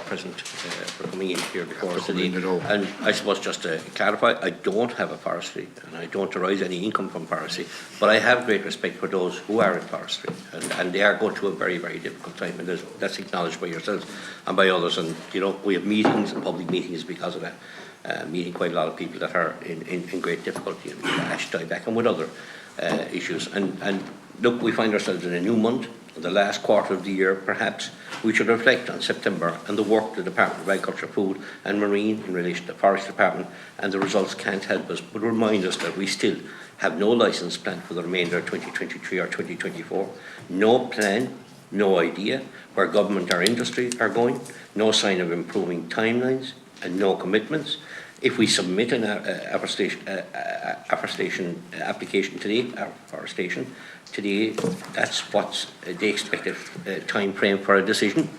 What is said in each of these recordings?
President, for coming in here before us today. And I suppose just to clarify, I don't have a forestry and I don't derive any income from forestry, but I have great respect for those who are in forestry, and they are going through a very, very difficult time, and that's acknowledged by yourselves and by others. And you know, we have meetings and public meetings because of that, meeting quite a lot of people that are in great difficulty, and ash dieback and with other issues. And look, we find ourselves in a new month, the last quarter of the year. Perhaps we should reflect on September and the work the Department of Agriculture, Food and Marine in relation to the Forest Department, and the results can't help us but remind us that we still have no licence planned for the remainder of 2023 or 2024, no plan, no idea where government or industry are going, no sign of improving timelines and no commitments. If we submit an afforestation application today, that's what's the expected time frame for a decision.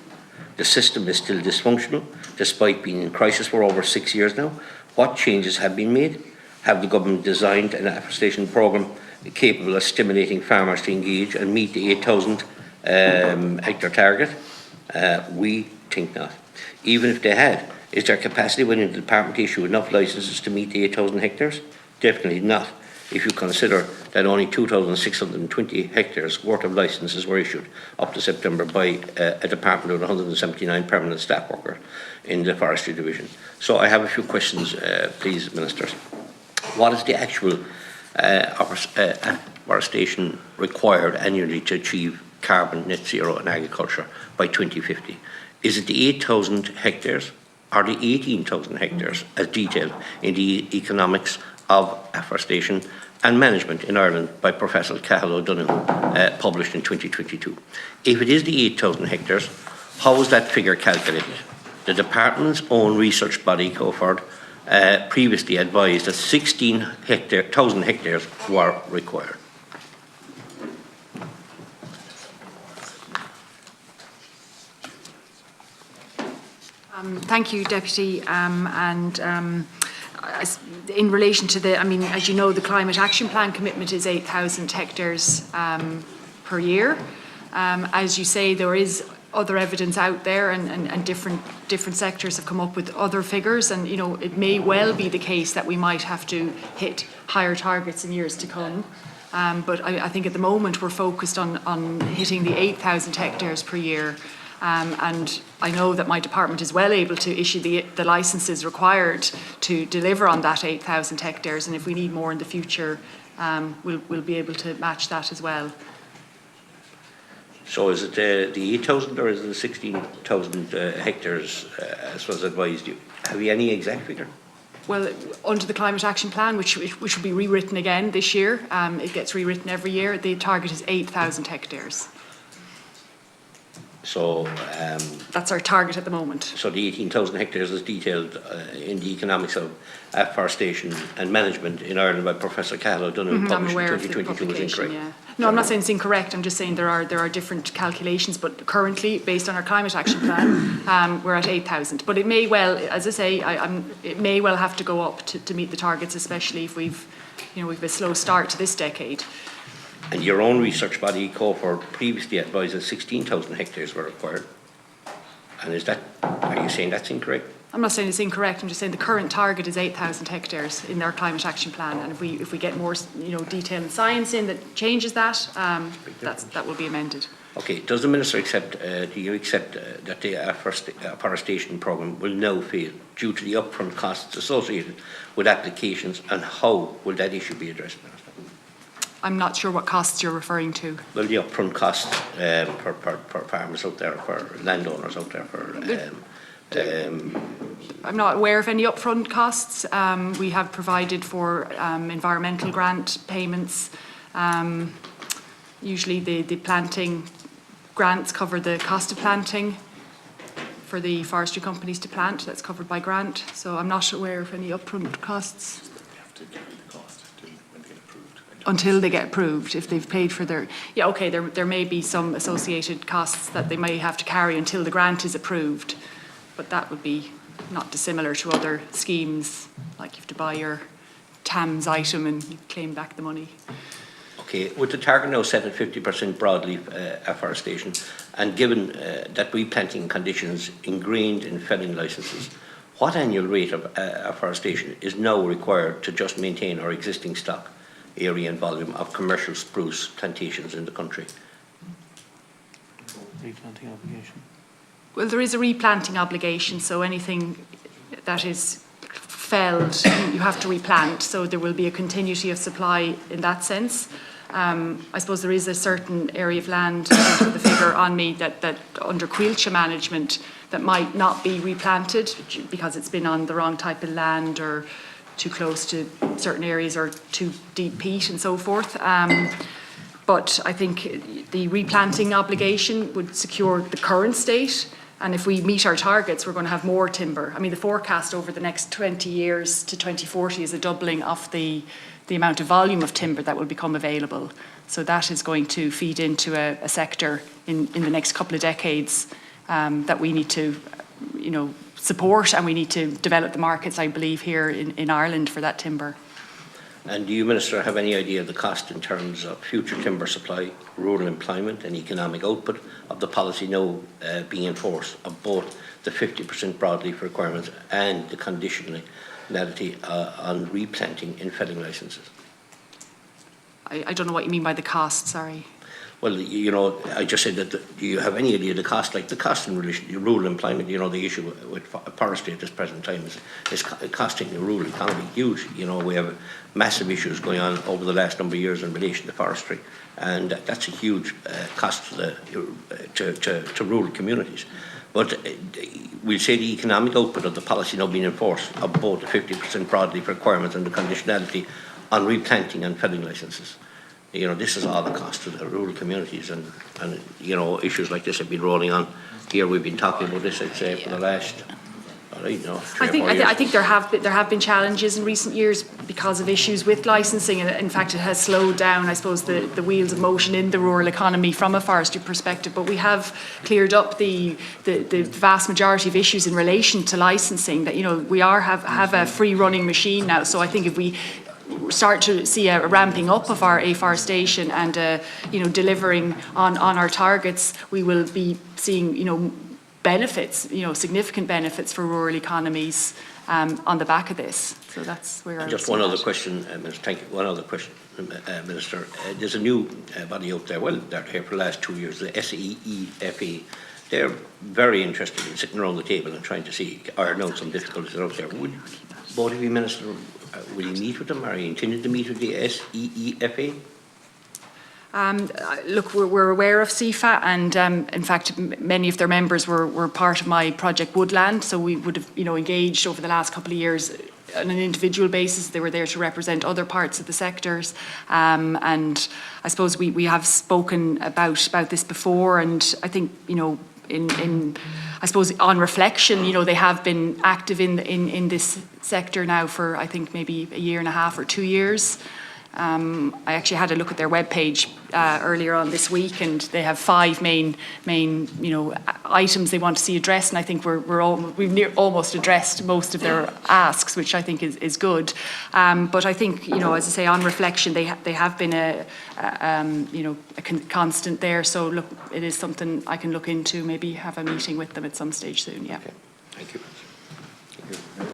The system is still dysfunctional, despite being in crisis for over 6 years now. What changes have been made? Have the government designed an afforestation programme capable of stimulating farmers to engage and meet the 8,000 hectare target? We think not. Even if they had, is there capacity within the department to issue enough licences to meet the 8,000 hectares? Definitely not, if you consider that only 2,620 hectares worth of licences were issued up to September by a department of 179 permanent staff workers in the Forestry Division. So I have a few questions, please, Ministers. What is the actual afforestation required annually to achieve carbon net zero in agriculture by 2050? Is it the 8,000 hectares or the 18,000 hectares as detailed in the economics of afforestation and management in Ireland by Professor Cahill O'Donoghue, published in 2022? If it is the 8,000 hectares, how was that figure calculated? The department's own research body, COFORD, previously advised that 16,000 hectares were required. Thank you, Deputy. In relation to the, as you know, the Climate Action Plan commitment is 8,000 hectares per year. As you say, there is other evidence out there, and different sectors have come up with other figures, and you know, it may well be the case that we might have to hit higher targets in years to come. But I think at the moment we're focused on hitting the 8,000 hectares per year. And I know that my department is well able to issue the licences required to deliver on that 8,000 hectares, and if we need more in the future, we'll be able to match that as well. So is it the 8,000 or is it the 16,000 hectares as was advised you? Have you any exact figure? Well, under the Climate Action Plan, which will be rewritten again this year, it gets rewritten every year, the target is 8,000 hectares. So that's our target at the moment. So the 18,000 hectares is detailed in the economics of afforestation and management in Ireland by Professor Cahill O'Donoghue, published in 2022. Is incorrect? Yeah. No, I'm not saying it's incorrect. I'm just saying there are different calculations. But currently, based on our Climate Action Plan, we're at 8,000. But it may well, as I say, it may well have to go up to meet the targets, especially if we've a slow start to this decade. And your own research body, COFORD, previously advised that 16,000 hectares were required. And are you saying that's incorrect? I'm not saying it's incorrect. I'm just saying the current target is 8,000 hectares in our Climate Action Plan. And if we get more, detail and science in that changes that, that will be amended. Okay. Does the Minister accept? Do you accept that the afforestation programme will now fail due to the upfront costs associated with applications, and how will that issue be addressed, Minister? I'm not sure what costs you're referring to. Well, the upfront costs for farmers out there, for landowners out there, I'm not aware of any upfront costs. We have provided for environmental grant payments. Usually the planting grants cover the cost of planting for the forestry companies to plant. That's covered by grant. So I'm not aware of any upfront costs. Until they get approved, if they've paid for their... Yeah, okay, there may be some associated costs that they may have to carry until the grant is approved, but that would be not dissimilar to other schemes, like you have to buy your TAMS item and you claim back the money. Okay, with the target now set at 50% broadleaf afforestation, and given that replanting conditions ingrained in felling licences, what annual rate of afforestation is now required to just maintain our existing stock area and volume of commercial spruce plantations in the country? Replanting obligation. Well, there is a replanting obligation, so anything that is felled, you have to replant, so there will be a continuity of supply in that sense. I suppose there is a certain area of land, I don't have the figure on me, that under Oireachtas management that might not be replanted because it's been on the wrong type of land or too close to certain areas or too deep peat and so forth. But I think the replanting obligation would secure the current state, and if we meet our targets, we're going to have more timber. I mean, the forecast over the next 20 years to 2040 is a doubling of the amount of volume of timber that will become available. So that is going to feed into a sector in the next couple of decades that we need to, support, and we need to develop the markets, I believe, here in Ireland for that timber. And do you, Minister, have any idea of the cost in terms of future timber supply, rural employment and economic output of the policy now being enforced of both the 50% broadleaf requirements and the conditionality on replanting in felling licences? I don't know what you mean by the cost, sorry. Well, I just said that, do you have any idea of the cost, like the cost in relation to rural employment? The issue with forestry at this present time is costing the rural economy huge. We have massive issues going on over the last number of years in relation to forestry, and that's a huge cost to rural communities. But we'll say the economic output of the policy now being enforced of both the 50% broadleaf requirements and the conditionality on replanting and felling licences. This is all the cost to the rural communities, and issues like this have been rolling on. Here we've been talking about this, I'd say, for the last, I think there have been challenges in recent years because of issues with licensing, and in fact it has slowed down, I suppose, the wheels of motion in the rural economy from a forestry perspective. But we have cleared up the vast majority of issues in relation to licensing. That we have a free running machine now. So I think if we start to see a ramping up of our afforestation and delivering on our targets, we will be seeing benefits, significant benefits for rural economies on the back of this. So that's where I just one other question, Minister. Thank you. One other question, Minister. There's a new body out there. Well, they're here for the last 2 years. The SEEFA. They're very interested in sitting around the table and trying to see iron out some difficulties out there. Would both of you, Minister, will you meet with them? Are you intending to meet with the SEEFA? Look, we're aware of CIFA, and in fact, many of their members were part of my project Woodland. So we would have, engaged over the last couple of years on an individual basis. They were there to represent other parts of the sectors, and I suppose we have spoken about this before. And I think, I suppose on reflection, they have been active in this sector now for, I think, maybe a year and a half or 2 years. I actually had a look at their webpage earlier on this week, and they have 5 main items they want to see addressed, and I think we've almost addressed most of their asks, which I think is good. But I think, as I say, on reflection, they have been a constant there. So look, it is something I can look into. Maybe have a meeting with them at some stage soon. Yeah. Okay. Thank you. Thank you.